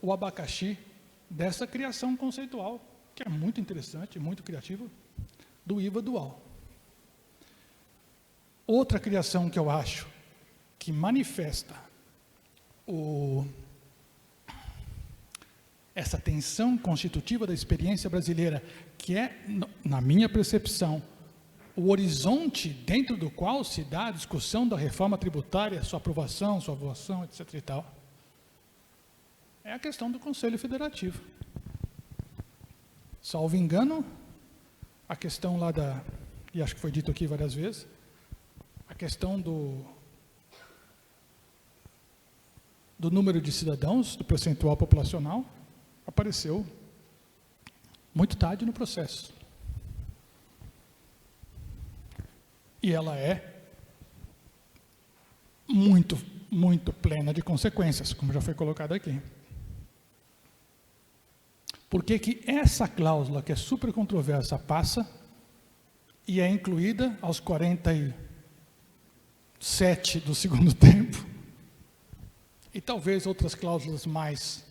Speaker 2: o abacaxi dessa criação conceitual, que é muito interessante, muito criativa, do IVA dual. Outra criação que eu acho que manifesta essa tensão constitutiva da experiência brasileira, que é, na minha percepção, o horizonte dentro do qual se dá a discussão da reforma tributária, sua aprovação, sua votação, etc. e tal, é a questão do Conselho Federativo. Salvo engano, a questão lá e acho que foi dito aqui várias vezes, a questão do número de cidadãos, do percentual populacional, apareceu muito tarde no processo. E ela é muito, muito plena de consequências, como já foi colocado aqui. Por que essa cláusula, que é super controversa, passa e é incluída aos 47 do segundo tempo, e talvez outras cláusulas mais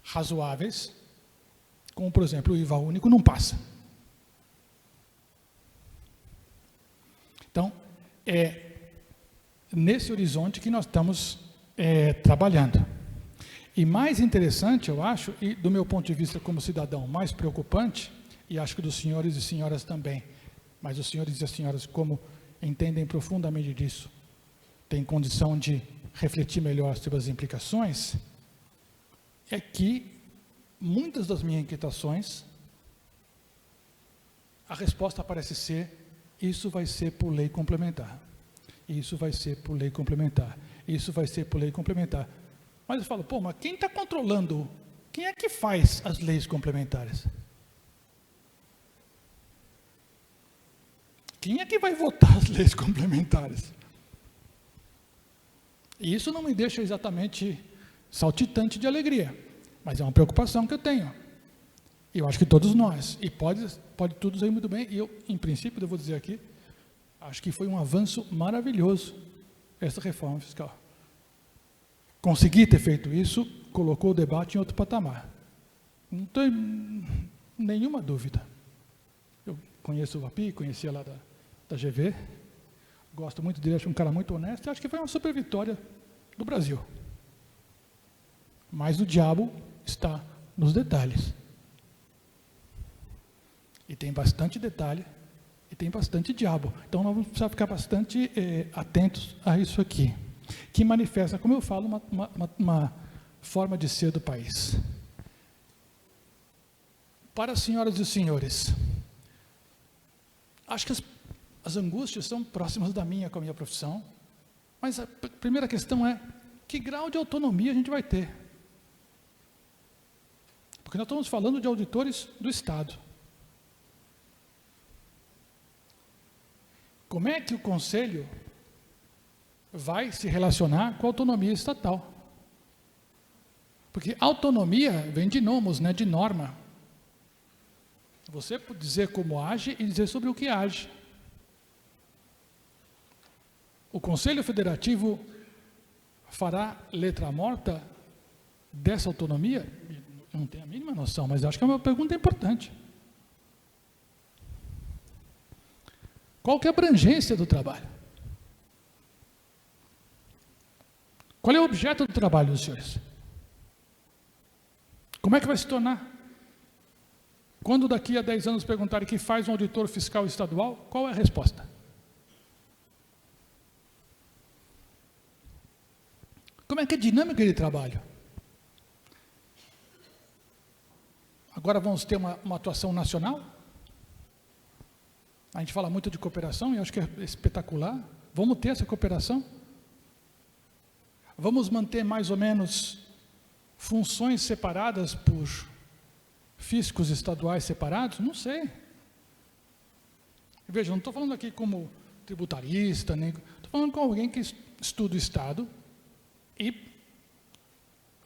Speaker 2: razoáveis, como, por exemplo, o IVA único, não passa. Então, é nesse horizonte que nós estamos trabalhando. E mais interessante, eu acho, e do meu ponto de vista como cidadão, mais preocupante, e acho que dos senhores e senhoras também, mas os senhores e as senhoras, como entendem profundamente disso, têm condição de refletir melhor sobre as implicações, é que muitas das minhas inquietações, a resposta parece ser: isso vai ser por lei complementar. Isso vai ser por lei complementar. Isso vai ser por lei complementar. Mas eu falo, mas quem está controlando? Quem é que faz as leis complementares? Quem é que vai votar as leis complementares? E isso não me deixa exatamente saltitante de alegria, mas é uma preocupação que eu tenho. E eu acho que todos nós, e pode tudo sair muito bem, e eu, em princípio, devo dizer aqui, acho que foi um avanço maravilhoso essa reforma fiscal. Conseguir ter feito isso, colocou o debate em outro patamar. Não tem nenhuma dúvida. Eu conheço o API, conhecia lá da GV, gosto muito dele, acho um cara muito honesto, e acho que foi uma super vitória do Brasil. Mas o diabo está nos detalhes. E tem bastante detalhe, e tem bastante diabo. Então nós vamos precisar ficar bastante atentos a isso aqui, que manifesta, como eu falo, uma forma de ser do país. Para as senhoras e senhores, acho que as angústias são próximas da minha com a minha profissão, mas a primeira questão é: que grau de autonomia a gente vai ter? Porque nós estamos falando de auditores do Estado. como é que o Conselho vai se relacionar com a autonomia estatal? Porque autonomia vem de nomos, né, de norma. Você pode dizer como age e dizer sobre o que age. O Conselho Federativo fará letra morta dessa autonomia? Eu não tenho a mínima noção, mas acho que é uma pergunta importante. Qual que é a abrangência do trabalho? Qual é o objeto do trabalho dos senhores? Como é que vai se tornar? Quando daqui a 10 anos perguntarem o que faz um auditor fiscal estadual, qual é a resposta? Como é que é a dinâmica de trabalho? Agora vamos ter uma atuação nacional? A gente fala muito de cooperação e acho que é espetacular. Vamos ter essa cooperação? Vamos manter mais ou menos funções separadas por fiscos estaduais separados? Não sei. Veja, não estou falando aqui como tributarista, nem estou falando com alguém que estuda o Estado e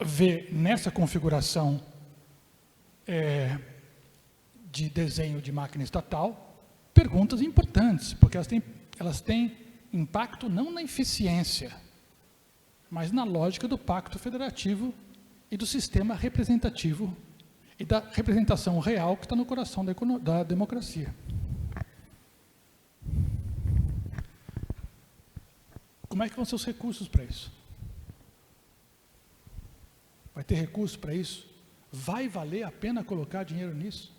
Speaker 2: vê nessa configuração de desenho de máquina estatal perguntas importantes, porque elas têm impacto não na eficiência, mas na lógica do pacto federativo e do sistema representativo e da representação real que está no coração da democracia. Como é que vão ser os recursos para isso? Vai ter recurso para isso? Vai valer a pena colocar dinheiro nisso?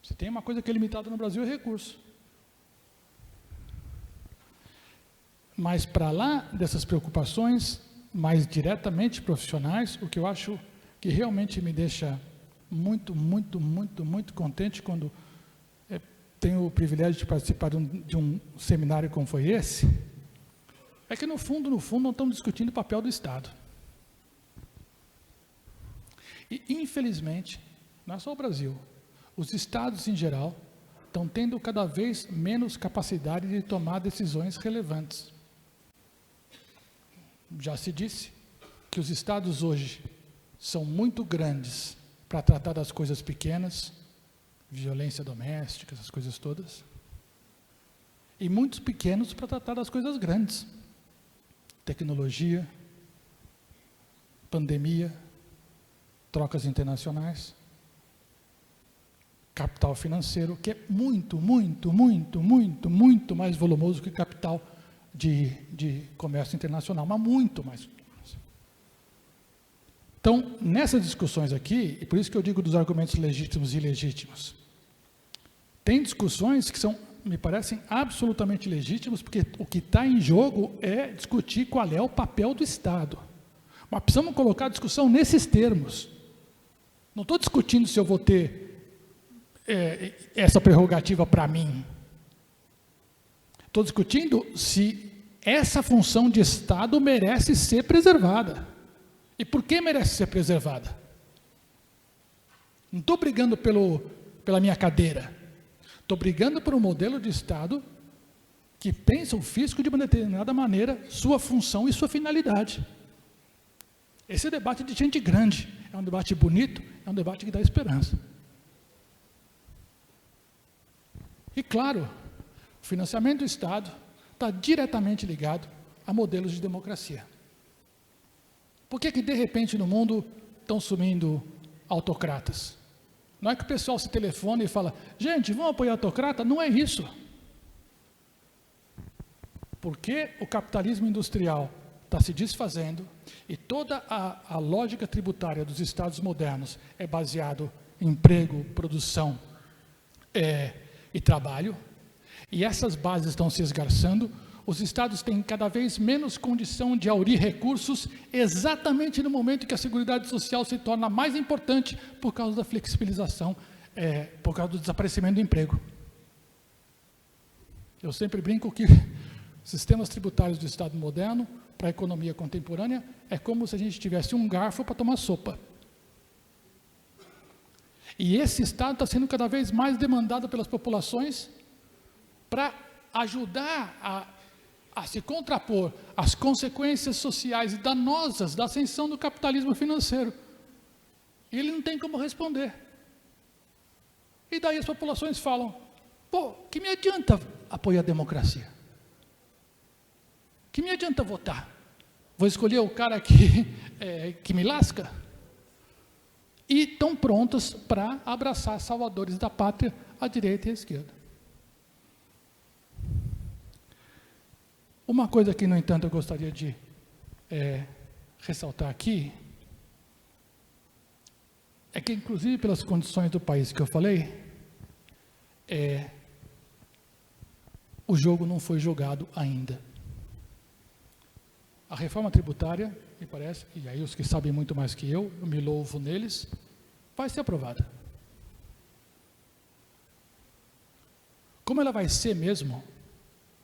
Speaker 2: Se tem uma coisa que é limitada no Brasil, é recurso. Mas para lá dessas preocupações mais diretamente profissionais, o que eu acho que realmente me deixa muito, muito, muito, muito contente quando tenho o privilégio de participar de um seminário como foi esse, é que no fundo, não estamos discutindo o papel do Estado. E, infelizmente, não é só o Brasil, os estados em geral estão tendo cada vez menos capacidade de tomar decisões relevantes. Já se disse que os estados hoje são muito grandes para tratar das coisas pequenas, violência doméstica, essas coisas todas, e muito pequenos para tratar das coisas grandes, tecnologia, pandemia, trocas internacionais, capital financeiro, que é muito, muito, muito, muito, muito mais volumoso que capital de comércio internacional, mas muito mais. Então, nessas discussões aqui, e por isso que eu digo dos argumentos legítimos e ilegítimos, tem discussões que me parecem absolutamente legítimas, porque o que está em jogo é discutir qual é o papel do Estado. Mas precisamos colocar a discussão nesses termos. Não estou discutindo se eu vou ter essa prerrogativa para mim. Estou discutindo se essa função de Estado merece ser preservada. E por que merece ser preservada? Não estou brigando pela minha cadeira. Estou brigando por um modelo de Estado que pensa o fisco de uma determinada maneira, sua função e sua finalidade. Esse é um debate de gente grande, é um debate bonito, é um debate que dá esperança. E claro, o financiamento do Estado está diretamente ligado a modelos de democracia. Por que de repente no mundo estão sumindo autocratas? Não é que o pessoal se telefona e fala, gente, vamos apoiar autocrata? Não é isso. Porque o capitalismo industrial está se desfazendo e toda a lógica tributária dos estados modernos é baseado em emprego, produção e trabalho, e essas bases estão se esgarçando, os estados têm cada vez menos condição de aurir recursos exatamente no momento que a Seguridade Social se torna mais importante por causa da flexibilização, por causa do desaparecimento do emprego. Eu sempre brinco que sistemas tributários do Estado moderno para a economia contemporânea é como se a gente tivesse um garfo para tomar sopa. E esse Estado está sendo cada vez mais demandado pelas populações para ajudar a se contrapor às consequências sociais danosas da ascensão do capitalismo financeiro. E ele não tem como responder. E daí as populações falam, pô, que me adianta apoiar a democracia? Que me adianta votar? Vou escolher o cara que me lasca? E estão prontas para abraçar salvadores da pátria, à direita e à esquerda. Uma coisa que, no entanto, eu gostaria de ressaltar aqui, é que, inclusive, pelas condições do país que eu falei, o jogo não foi jogado ainda. A reforma tributária, me parece, e aí os que sabem muito mais que eu me louvo neles, vai ser aprovada. Como ela vai ser mesmo,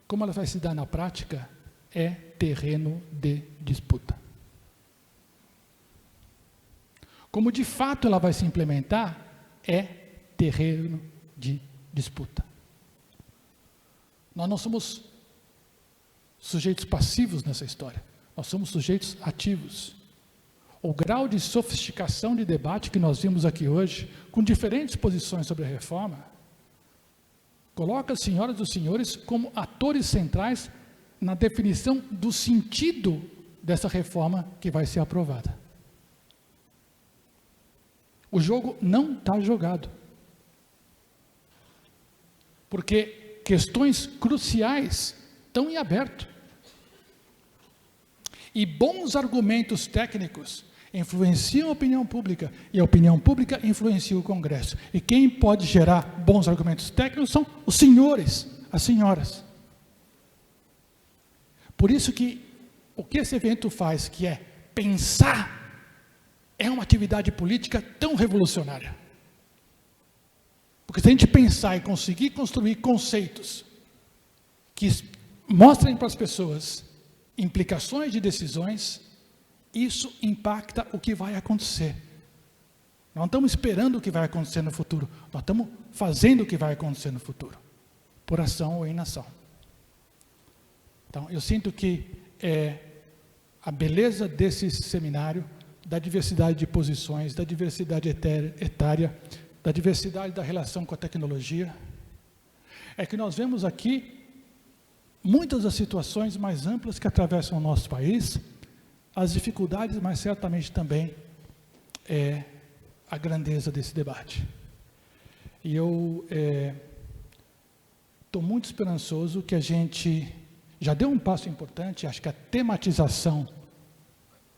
Speaker 2: como ela vai se dar na prática, é terreno de disputa. Como de fato ela vai se implementar, é terreno de disputa. Nós não somos sujeitos passivos nessa história, nós somos sujeitos ativos. O grau de sofisticação de debate que nós vimos aqui hoje, com diferentes posições sobre a reforma, coloca as senhoras e os senhores como atores centrais na definição do sentido dessa reforma que vai ser aprovada. O jogo não está jogado. Porque questões cruciais estão em aberto. E bons argumentos técnicos influenciam a opinião pública, e a opinião pública influencia o Congresso. E quem pode gerar bons argumentos técnicos são os senhores, as senhoras. Por isso que o que esse evento faz, que é pensar, é uma atividade política tão revolucionária. Porque se a gente pensar e conseguir construir conceitos que mostrem para as pessoas implicações de decisões, isso impacta o que vai acontecer. Nós não estamos esperando o que vai acontecer no futuro, nós estamos fazendo o que vai acontecer no futuro, por ação ou inação. Então, eu sinto que a beleza desse seminário, da diversidade de posições, da diversidade etária, da diversidade da relação com a tecnologia, é que nós vemos aqui muitas das situações mais amplas que atravessam o nosso país, as dificuldades, mas certamente também a grandeza desse debate. E eu estou muito esperançoso que a gente já deu um passo importante. Acho que a tematização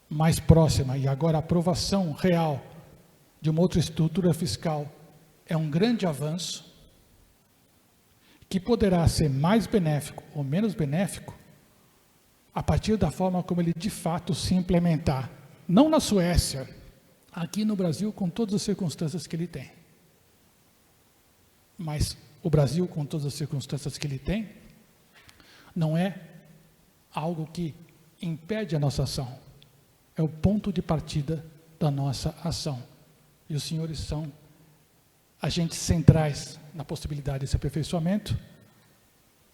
Speaker 2: mais próxima e agora a aprovação real de uma outra estrutura fiscal é um grande avanço, que poderá ser mais benéfico ou menos benéfico a partir da forma como ele de fato se implementar, não na Suécia, aqui no Brasil, com todas as circunstâncias que ele tem. Mas o Brasil, com todas as circunstâncias que ele tem, não é algo que impede a nossa ação, é o ponto de partida da nossa ação. E os senhores são agentes centrais na possibilidade desse aperfeiçoamento,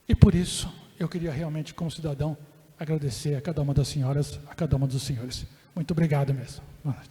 Speaker 2: e por isso eu queria realmente, como cidadão, agradecer a cada uma das senhoras, a cada uma dos senhores. Muito obrigado mesmo. Boa noite.